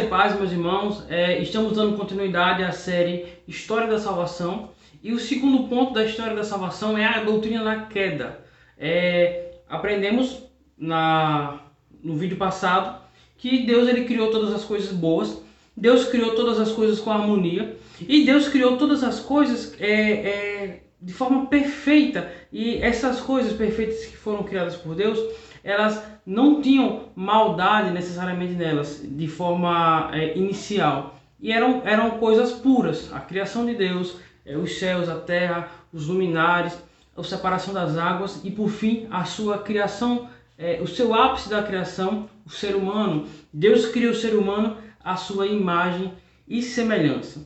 e paz, meus irmãos. Estamos dando continuidade à série História da Salvação. E o segundo ponto da História da Salvação é a doutrina da queda. Aprendemos no vídeo passado que Deus ele criou todas as coisas boas, Deus criou todas as coisas com harmonia, e Deus criou todas as coisas de forma perfeita. E essas coisas perfeitas que foram criadas por Deus, elas não tinham maldade necessariamente nelas, de forma inicial. E eram coisas puras. A criação de Deus, os céus, a terra, os luminares, a separação das águas e, por fim, a sua criação, o seu ápice da criação, o ser humano. Deus criou o ser humano à sua imagem e semelhança.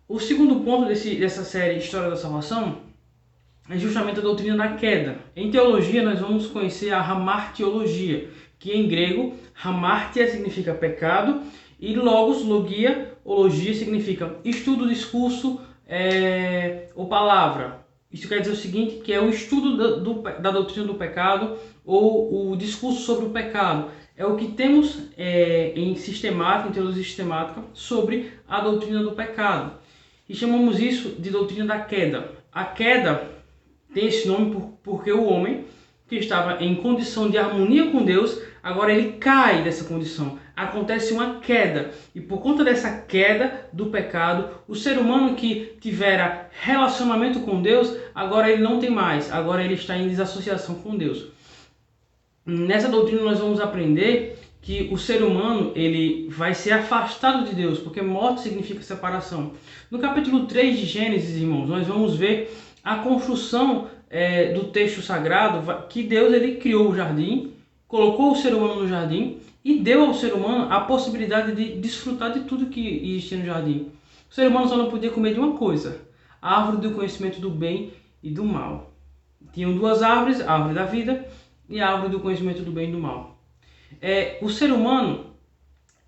O segundo ponto dessa série História da Salvação é justamente a doutrina da queda. Em teologia, nós vamos conhecer a hamartiologia, que em grego, hamartia significa pecado, e logos, logia, ologia significa estudo, discurso ou palavra. Isso quer dizer o seguinte, que é o estudo da doutrina do pecado ou o discurso sobre o pecado. É o que temos em teologia sistemática, sobre a doutrina do pecado. E chamamos isso de doutrina da queda. A queda tem esse nome porque o homem, que estava em condição de harmonia com Deus, agora ele cai dessa condição. Acontece uma queda. E por conta dessa queda do pecado, o ser humano que tivera relacionamento com Deus, agora ele não tem mais. Agora ele está em desassociação com Deus. Nessa doutrina nós vamos aprender que o ser humano ele vai ser afastado de Deus, porque morte significa separação. No capítulo 3 de Gênesis, irmãos, nós vamos ver a construção do texto sagrado, que Deus ele criou o jardim, colocou o ser humano no jardim e deu ao ser humano a possibilidade de desfrutar de tudo que existia no jardim. O ser humano só não podia comer de uma coisa, a árvore do conhecimento do bem e do mal. Tinham duas árvores, a árvore da vida e a árvore do conhecimento do bem e do mal. O ser humano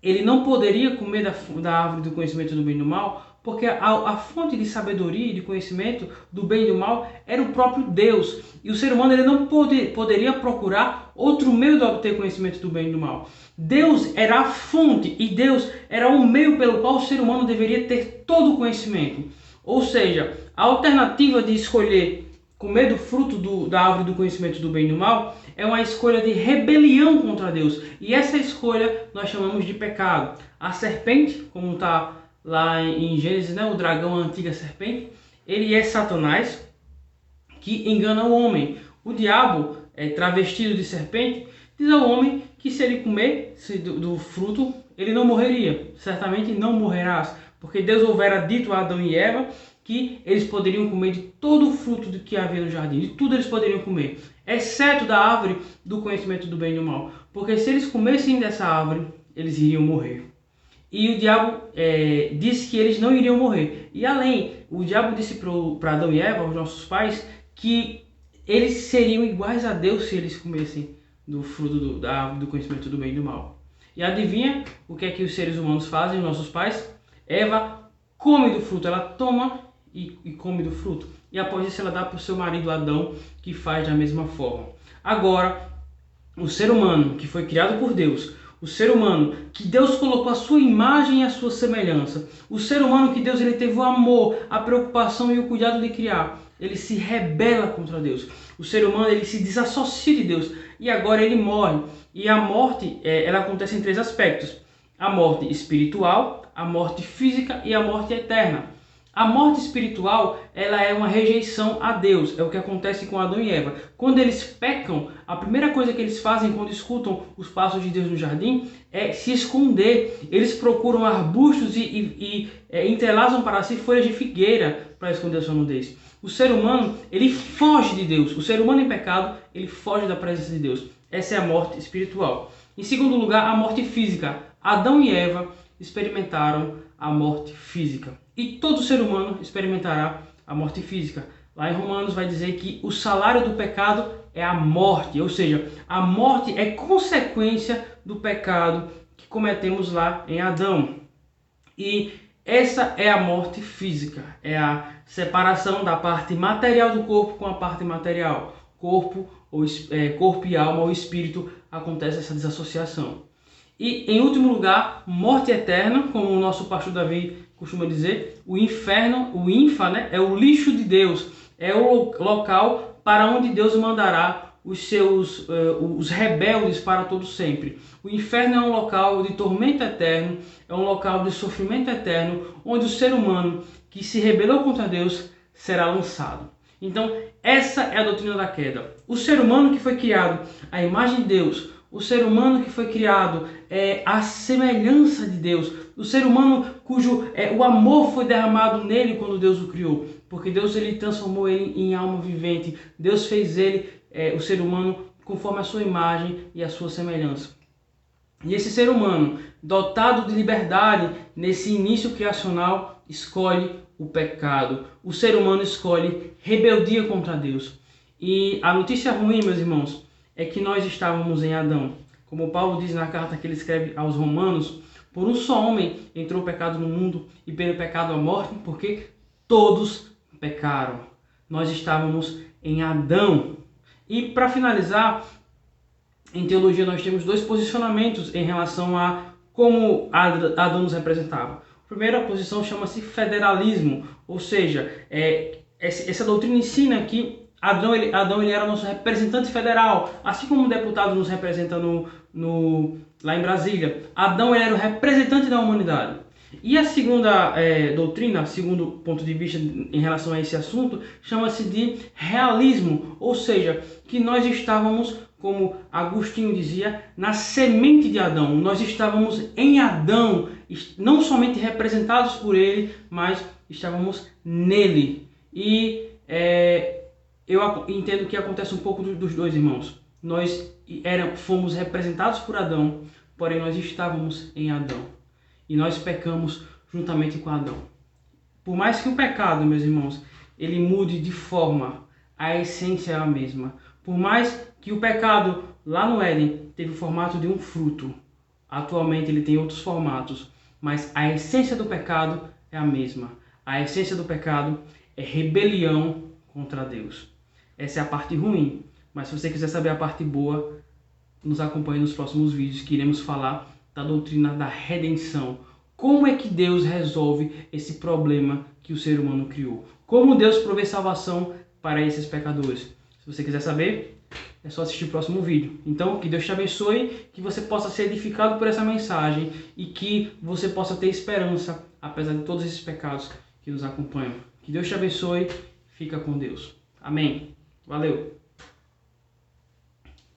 ele não poderia comer da árvore do conhecimento do bem e do mal, porque a fonte de sabedoria e de conhecimento do bem e do mal era o próprio Deus. E o ser humano ele não poderia procurar outro meio de obter conhecimento do bem e do mal. Deus era a fonte e Deus era o meio pelo qual o ser humano deveria ter todo o conhecimento. Ou seja, a alternativa de escolher comer do fruto da árvore do conhecimento do bem e do mal é uma escolha de rebelião contra Deus. E essa escolha nós chamamos de pecado. A serpente, como está lá em Gênesis, né, o dragão, a antiga serpente, ele é Satanás, que engana o homem. O diabo, travestido de serpente, diz ao homem que se ele comer do fruto, ele não morreria. Certamente não morrerás, porque Deus houvera dito a Adão e Eva que eles poderiam comer de todo o fruto do que havia no jardim. De tudo eles poderiam comer, exceto da árvore do conhecimento do bem e do mal. Porque se eles comessem dessa árvore, eles iriam morrer. E o diabo disse que eles não iriam morrer. E além, o diabo disse para Adão e Eva, os nossos pais, que eles seriam iguais a Deus se eles comessem do fruto da árvore do conhecimento do bem e do mal. E adivinha o que é que os seres humanos fazem, os nossos pais? Eva come do fruto, ela toma e come do fruto. E após isso ela dá para o seu marido Adão, que faz da mesma forma. Agora, o ser humano que foi criado por Deus, o ser humano que Deus colocou a sua imagem e a sua semelhança, o ser humano que Deus ele teve o amor, a preocupação e o cuidado de criar, ele se rebela contra Deus. O ser humano ele se desassocia de Deus e agora ele morre. E a morte ela acontece em três aspectos: a morte espiritual, a morte física e a morte eterna. A morte espiritual, ela é uma rejeição a Deus. É o que acontece com Adão e Eva. Quando eles pecam, a primeira coisa que eles fazem quando escutam os passos de Deus no jardim é se esconder. Eles procuram arbustos e entrelaçam para si folhas de figueira para esconder a sua nudez. O ser humano, ele foge de Deus. O ser humano em pecado, ele foge da presença de Deus. Essa é a morte espiritual. Em segundo lugar, a morte física. Adão e Eva experimentaram a morte física. E todo ser humano experimentará a morte física. Lá em Romanos vai dizer que o salário do pecado é a morte. Ou seja, a morte é consequência do pecado que cometemos lá em Adão. E essa é a morte física. É a separação da parte material do corpo com a parte material. Corpo e alma ou espírito, acontece essa desassociação. E, em último lugar, morte eterna, como o nosso pastor Davi costuma dizer, o inferno, o infa, né, é o lixo de Deus, é o local para onde Deus mandará os rebeldes para todo sempre. O inferno é um local de tormento eterno, é um local de sofrimento eterno, onde o ser humano que se rebelou contra Deus será lançado. Então, essa é a doutrina da queda. O ser humano que foi criado à imagem de Deus, o ser humano que foi criado à semelhança de Deus, o ser humano cujo o amor foi derramado nele quando Deus o criou, porque Deus ele transformou ele em alma vivente, Deus fez ele, o ser humano, conforme a sua imagem e a sua semelhança. E esse ser humano, dotado de liberdade nesse início criacional, escolhe o pecado. O ser humano escolhe rebeldia contra Deus. E a notícia ruim, meus irmãos, é que nós estávamos em Adão. Como Paulo diz na carta que ele escreve aos Romanos, por um só homem entrou o pecado no mundo e pelo pecado a morte, porque todos pecaram. Nós estávamos em Adão. E para finalizar, em teologia nós temos dois posicionamentos em relação a como Adão nos representava. A primeira posição chama-se federalismo, ou seja, essa doutrina ensina que Adão ele era nosso representante federal, assim como o deputado nos representa lá em Brasília. Adão ele era o representante da humanidade. E a segunda doutrina, segundo ponto de vista em relação a esse assunto, chama-se de realismo, ou seja, que nós estávamos, como Agostinho dizia, na semente de Adão. Nós estávamos em Adão, não somente representados por ele, mas estávamos nele. E eu entendo que acontece um pouco dos dois, irmãos. Nós fomos representados por Adão, porém nós estávamos em Adão. E nós pecamos juntamente com Adão. Por mais que o pecado, meus irmãos, ele mude de forma, a essência é a mesma. Por mais que o pecado lá no Éden teve o formato de um fruto, atualmente ele tem outros formatos, mas a essência do pecado é a mesma. A essência do pecado é rebelião contra Deus. Essa é a parte ruim, mas se você quiser saber a parte boa, nos acompanhe nos próximos vídeos que iremos falar da doutrina da redenção. Como é que Deus resolve esse problema que o ser humano criou? Como Deus provê salvação para esses pecadores? Se você quiser saber, é só assistir o próximo vídeo. Então, que Deus te abençoe, que você possa ser edificado por essa mensagem e que você possa ter esperança, apesar de todos esses pecados que nos acompanham. Que Deus te abençoe, fica com Deus. Amém. Valeu!